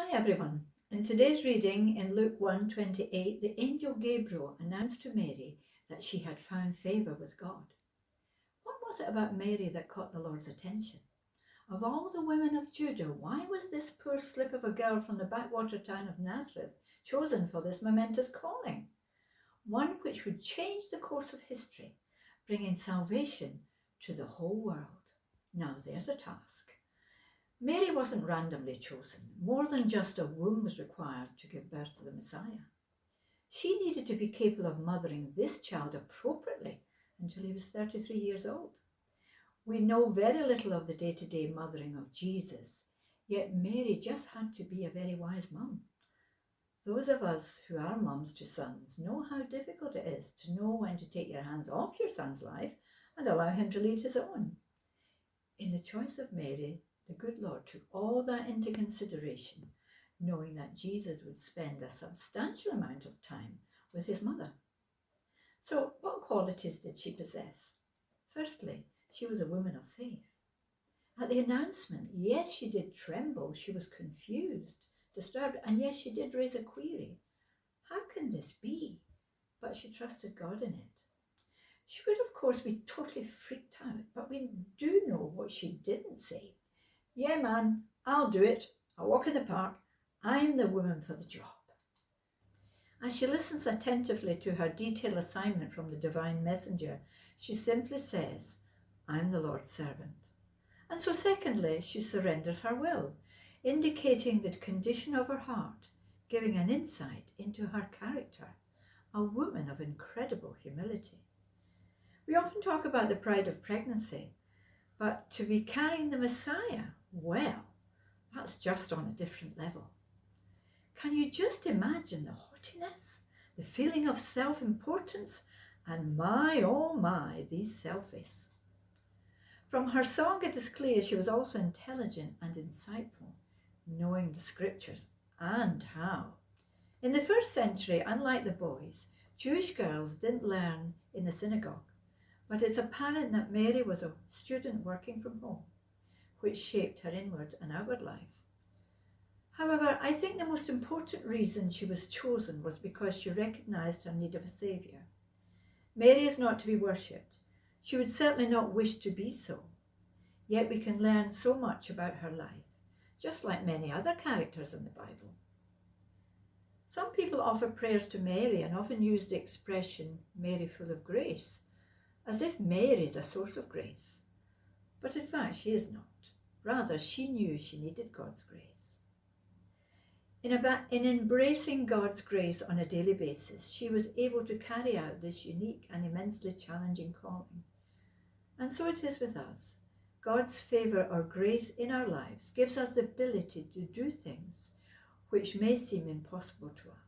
Hi everyone. In today's reading in Luke 1:28, the angel Gabriel announced to Mary that she had found favour with God. What was it about Mary that caught the Lord's attention? Of all the women of Judah, why was this poor slip of a girl from the backwater town of Nazareth chosen for this momentous calling? One which would change the course of history, bringing salvation to the whole world. Now there's a task. Mary wasn't randomly chosen. More than just a womb was required to give birth to the Messiah. She needed to be capable of mothering this child appropriately until he was 33 years old. We know very little of the day-to-day mothering of Jesus, yet Mary just had to be a very wise mum. Those of us who are mums to sons know how difficult it is to know when to take your hands off your son's life and allow him to lead his own. In the choice of Mary, the good Lord took all that into consideration, knowing that Jesus would spend a substantial amount of time with his mother. So, what qualities did she possess? Firstly, she was a woman of faith. At the announcement, yes, she did tremble, she was confused, disturbed, and yes, she did raise a query. How can this be? But she trusted God in it. She would, of course, be totally freaked out, but we do know what she didn't say. Yeah, man, I'll do it. I'll walk in the park. I'm the woman for the job. As she listens attentively to her detailed assignment from the divine messenger, she simply says, I'm the Lord's servant. And so secondly, she surrenders her will, indicating the condition of her heart, giving an insight into her character, a woman of incredible humility. We often talk about the pride of pregnancy, but to be carrying the Messiah, well, that's just on a different level. Can you just imagine the haughtiness, the feeling of self-importance, and my, oh my, these selfies? From her song it is clear she was also intelligent and insightful, knowing the scriptures and how. In the first century, unlike the boys, Jewish girls didn't learn in the synagogue, but it's apparent that Mary was a student working from home, which shaped her inward and outward life. However, I think the most important reason she was chosen was because she recognized her need of a saviour. Mary is not to be worshipped. She would certainly not wish to be so. Yet we can learn so much about her life, just like many other characters in the Bible. Some people offer prayers to Mary and often use the expression, Mary full of grace, as if Mary is a source of grace. But in fact, she is not. Rather, she knew she needed God's grace. In embracing God's grace on a daily basis, she was able to carry out this unique and immensely challenging calling. And so it is with us. God's favour or grace in our lives gives us the ability to do things which may seem impossible to us.